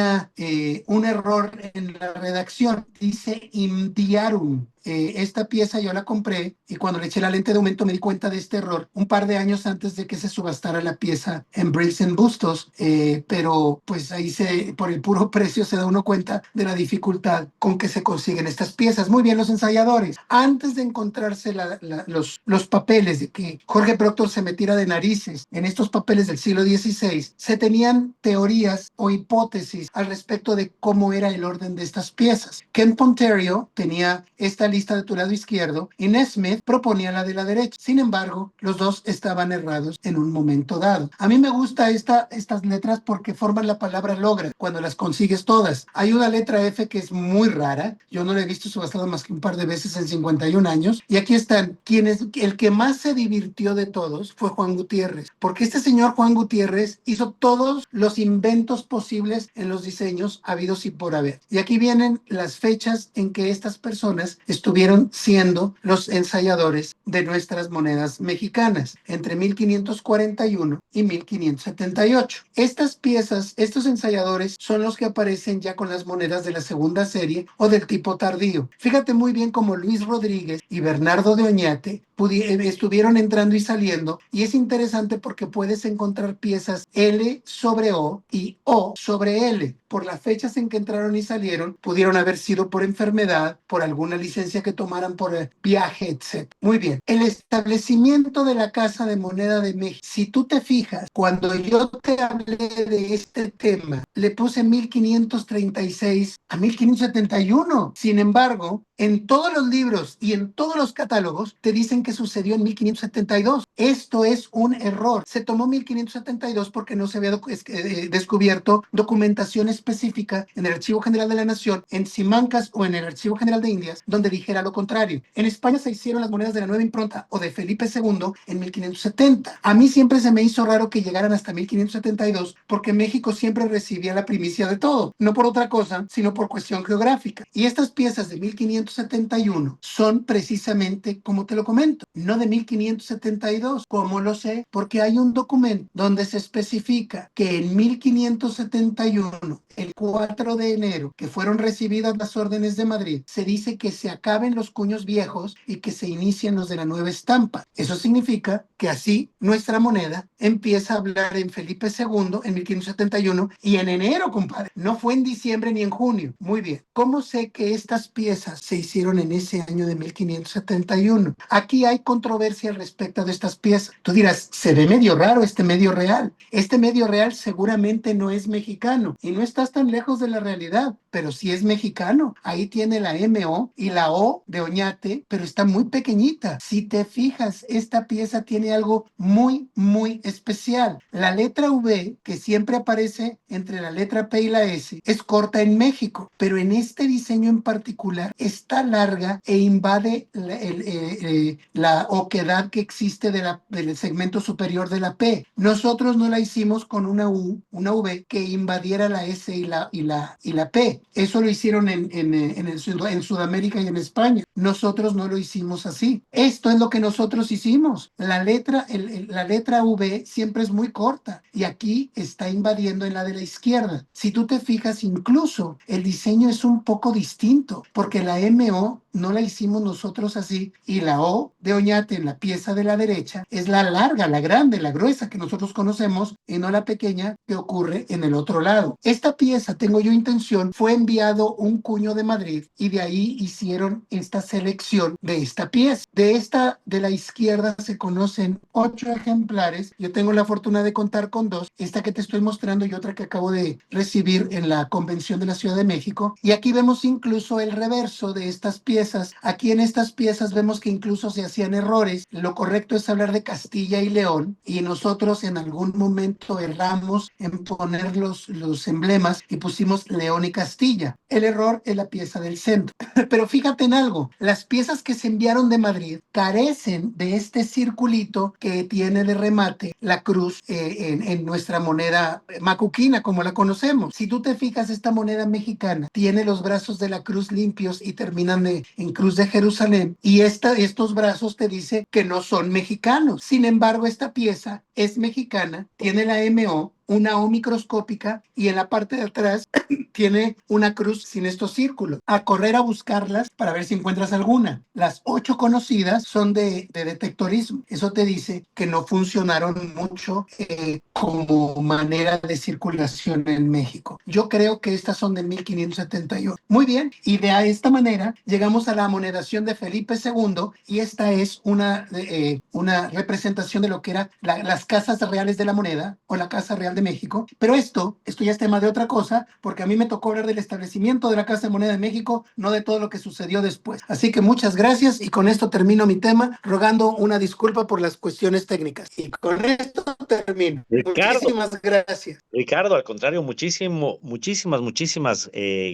error en la redacción, dice Indiarum. Esta pieza yo la compré y cuando le eché la lente de aumento me di cuenta de este error un par de años antes de que se subastara la pieza en Briggs and Bustos, pero pues ahí por el puro precio se da uno cuenta de la dificultad con que se consiguen estas piezas. Muy bien, los ensayadores, antes de encontrarse los papeles de que Jorge Proctor se metiera de narices en estos papeles del siglo XVI, se tenían teorías o hipótesis al respecto de cómo era el orden de estas piezas. Ken Ponterio tenía esta lista de tu lado izquierdo y Nesmith proponía la de la derecha. Sin embargo, los dos estaban errados en un momento dado. A mí me gusta estas letras porque forman la palabra logra cuando las consigues todas. Hay una letra F que es muy rara. Yo no la he visto subastada más que un par de veces en 51 años. Y aquí están el que más se divirtió de todos fue Juan Gutiérrez, porque este señor Juan Gutiérrez hizo todos los inventos posibles en los diseños habidos y por haber. Y aquí vienen las fechas en que estas personas estuvieron siendo los ensayadores de nuestras monedas mexicanas entre 1541 y 1578. Estas piezas, estos ensayadores son los que aparecen ya con las monedas de la segunda serie o del tipo tardío. Fíjate muy bien cómo Luis Rodríguez y Bernardo de Oñate estuvieron entrando y saliendo, y es interesante porque puedes encontrar piezas L sobre O y O sobre L. Por las fechas en que entraron y salieron, pudieron haber sido por enfermedad, por alguna licencia que tomaran por viaje, etc. Muy bien. El establecimiento de la Casa de Moneda de México. Si tú te fijas, cuando yo te hablé de este tema, le puse 1536 a 1571. Sin embargo, en todos los libros y en todos los catálogos te dicen que sucedió en 1572. Esto es un error. Se tomó 1572 porque no se había descubierto documentación específica en el Archivo General de la Nación, en Simancas o en el Archivo General de Indias, donde dijera lo contrario. En España se hicieron las monedas de la nueva impronta o de Felipe II en 1570. A mí siempre se me hizo raro que llegaran hasta 1572 porque México siempre recibía la primicia de todo, no por otra cosa, sino por cuestión geográfica. Y estas piezas de 1571 son precisamente como te lo comento, no de 1572. ¿Cómo lo sé? Porque hay un documento donde se especifica que en 1571, el 4 de enero, que fueron recibidas las órdenes de Madrid, se dice que se acaben los cuños viejos y que se inicien los de la nueva estampa. Eso significa que así nuestra moneda empieza a hablar en Felipe II en 1571 y en enero, compadre. No fue en diciembre ni en junio. Muy bien. ¿Cómo sé que estas piezas se hicieron en ese año de 1571? Aquí hay controversia al respecto de estas piezas. Tú dirás, se ve medio raro este medio real. Este medio real seguramente no es mexicano y no estás tan lejos de la realidad, pero sí es mexicano. Ahí tiene la MO y la O de Oñate, pero está muy pequeñita. Si te fijas, esta pieza tiene algo muy, muy especial. La letra V, que siempre aparece entre la letra P y la S, es corta en México, pero en este diseño en particular está larga e invade la oquedad que existe del segmento superior de la P. Nosotros no la hicimos con una U, una V que invadiera la S y la P. Eso lo hicieron en Sudamérica y en España. Nosotros no lo hicimos así. Esto es lo que nosotros hicimos. La letra V siempre es muy corta y aquí está invadiendo en la de la izquierda. Si tú te fijas, incluso el diseño es un poco distinto porque la MO no la hicimos nosotros así y la O de Oñate en la pieza de la derecha es la larga, la grande, la gruesa que nosotros conocemos y no la pequeña que ocurre en el otro lado. Esta pieza, tengo yo intención, fue enviado un cuño de Madrid y de ahí hicieron esta selección de esta pieza. De la izquierda se conocen 8 ejemplares. Yo tengo la fortuna de contar con 2, esta que te estoy mostrando y otra que acabo de recibir en la Convención de la Ciudad de México. Y aquí vemos incluso el reverso de estas piezas. Aquí en estas piezas vemos que incluso se hacían errores. Lo correcto es hablar de Castilla y León y nosotros en algún momento erramos en poner los emblemas y pusimos León y Castilla. El error es la pieza del centro. Pero fíjate en algo, las piezas que se enviaron de Madrid carecen de este circulito que tiene de remate la cruz en nuestra moneda macuquina, como la conocemos. Si tú te fijas, esta moneda mexicana tiene los brazos de la cruz limpios y terminan en Cruz de Jerusalén, y estos brazos te dice que no son mexicanos. Sin embargo, esta pieza es mexicana, tiene la MO, una O microscópica, y en la parte de atrás tiene una cruz sin estos círculos. A correr a buscarlas para ver si encuentras alguna. Las 8 conocidas son de detectorismo. Eso te dice que no funcionaron mucho como manera de circulación en México. Yo creo que estas son de 1571. Muy bien, y de esta manera llegamos a la amonedación de Felipe II, y esta es una representación de lo que eran las casas reales de la moneda o la Casa Real de México. Pero esto ya es tema de otra cosa, porque a mí me tocó hablar del establecimiento de la Casa de Moneda de México, no de todo lo que sucedió después. Así que muchas gracias, y con esto termino mi tema, rogando una disculpa por las cuestiones técnicas. Y con esto termino. Muchísimas gracias. Ricardo, al contrario, muchísimas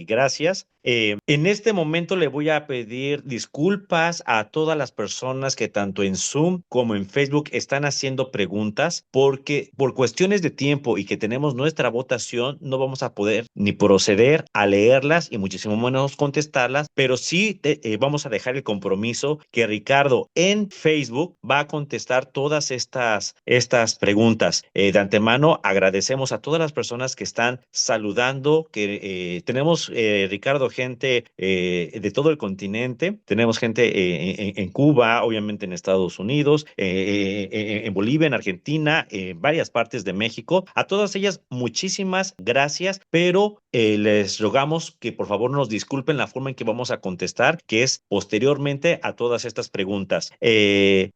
gracias. En este momento le voy a pedir disculpas a todas las personas que tanto en Zoom como en Facebook están haciendo preguntas, porque por cuestiones de tiempo tiempo y que tenemos nuestra votación, no vamos a poder ni proceder a leerlas y muchísimo menos contestarlas, pero sí vamos a dejar el compromiso que Ricardo en Facebook va a contestar todas estas preguntas. De antemano agradecemos a todas las personas que están saludando, que tenemos, Ricardo, gente de todo el continente, tenemos gente en Cuba, obviamente en Estados Unidos, en Bolivia, en Argentina, en varias partes de México. A todas ellas, muchísimas gracias, pero les rogamos que por favor nos disculpen la forma en que vamos a contestar, que es posteriormente a todas estas preguntas.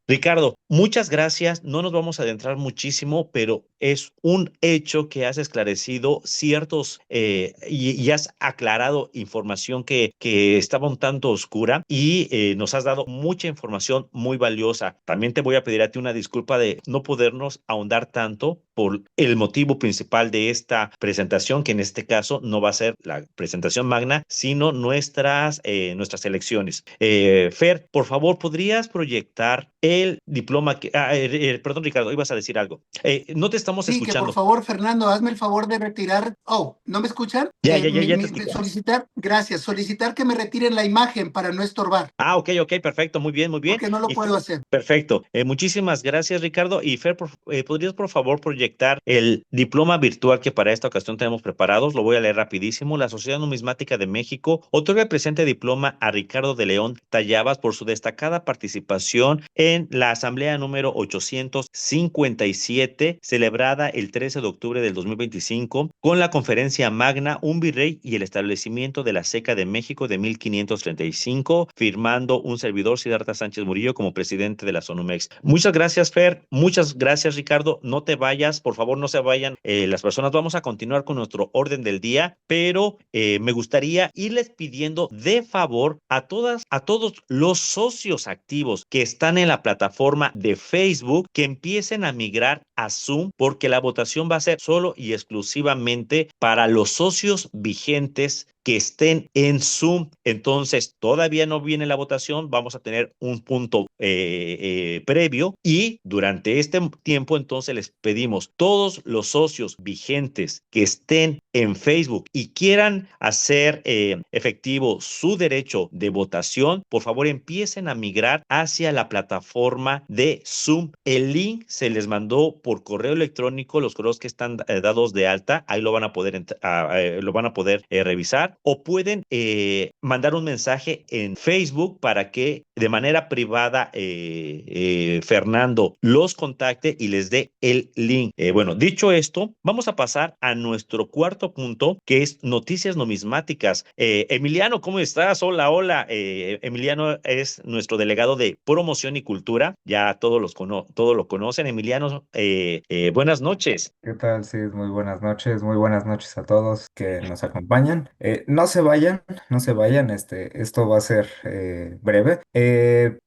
Ricardo, muchas gracias. No nos vamos a adentrar muchísimo, pero es un hecho que has esclarecido ciertos y has aclarado información que estaba un tanto oscura y nos has dado mucha información muy valiosa. También te voy a pedir a ti una disculpa de no podernos ahondar tanto por el motivo principal de esta presentación, que en este caso no va a ser la presentación magna, sino nuestras elecciones. Fer, por favor, ¿podrías proyectar el diploma perdón, Ricardo, ibas a decir algo. No te estamos Sí, que por escuchando. favor, Fernando, hazme el favor de retirar. Oh, ¿no me escuchan? Ya te escuchamos. Solicitar, gracias, solicitar que me retiren la imagen para no estorbar, Ok, perfecto, muy bien. porque no lo Y puedo hacer. perfecto. Muchísimas gracias, Ricardo. Y Fer, ¿podrías por favor proyectar el diploma virtual que para esta ocasión tenemos preparados? Lo voy a leer rapidísimo. La Sociedad Numismática de México otorga el presente diploma a Ricardo de León Tallabas por su destacada participación en la Asamblea número 857, celebrada el 13 de octubre del 2025, con la conferencia magna Un Virrey y el establecimiento de la Ceca de México de 1535, firmando un servidor, Siddhartha Sánchez Murillo, como presidente de la SONUMEX. Muchas gracias, Fer. Muchas gracias, Ricardo. No te vayas, por favor, no se vayan las personas. Vamos a continuar con nuestro orden del día, pero me gustaría irles pidiendo de favor a todos los socios activos que están en la plataforma de Facebook que empiecen a migrar a Zoom, porque la votación va a ser solo y exclusivamente para los socios vigentes que estén en Zoom. Entonces, todavía no viene la votación, vamos a tener un punto previo y durante este tiempo, entonces les pedimos todos los socios vigentes que estén en Facebook y quieran hacer efectivo su derecho de votación, por favor empiecen a migrar hacia la plataforma de Zoom. El link se les mandó por correo electrónico, los correos que están dados de alta, ahí lo van a poder, revisar, o pueden mandar un mensaje en Facebook para que de manera privada Fernando los contacte y les dé el link. Bueno, dicho esto, vamos a pasar a nuestro cuarto punto, que es noticias numismáticas. Emiliano, ¿cómo estás? Hola. Emiliano es nuestro delegado de promoción y cultura. Ya todos lo conocen. Emiliano, buenas noches. ¿Qué tal? Sí, muy buenas noches a todos que nos acompañan. No se vayan, no se vayan, esto va a ser breve.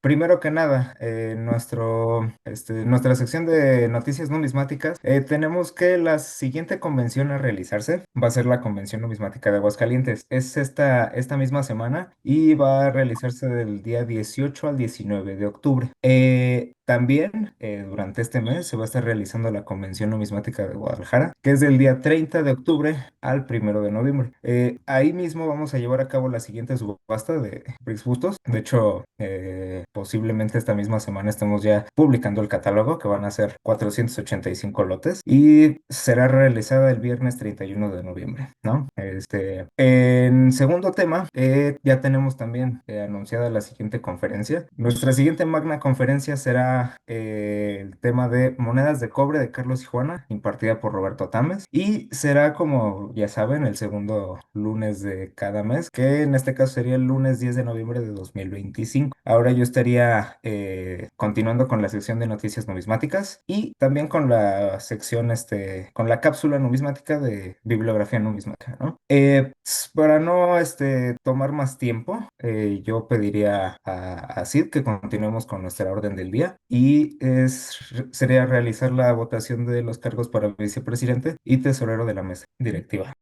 Primero que nada, nuestra sección de noticias numismáticas, tenemos que la siguiente convención a realizarse va a ser la Convención Numismática de Aguascalientes. Es esta misma semana y va a realizarse del día 18 al 19 de octubre. También durante este mes se va a estar realizando la Convención Numismática de Guadalajara, que es del día 30 de octubre al 1 de noviembre. Ahí mismo vamos a llevar a cabo la siguiente subasta de Brix Bustos. De hecho, posiblemente esta misma semana estemos ya publicando el catálogo, que van a ser 485 lotes, y será realizada el viernes 31 de noviembre, ¿no? En segundo tema, ya tenemos también anunciada la siguiente conferencia. Nuestra siguiente magna conferencia será el tema de monedas de cobre de Carlos y Juana, impartida por Roberto Tames, y será, como ya saben, el segundo lunes de cada mes, que en este caso sería el lunes 10 de noviembre de 2025. Ahora yo estaría continuando con la sección de noticias numismáticas y también con la sección, con la cápsula numismática de bibliografía numismática, ¿no? Para no tomar más tiempo, yo pediría a Sid que continuemos con nuestra orden del día y sería realizar la votación de los cargos para vicepresidente y tesorero de la mesa directiva.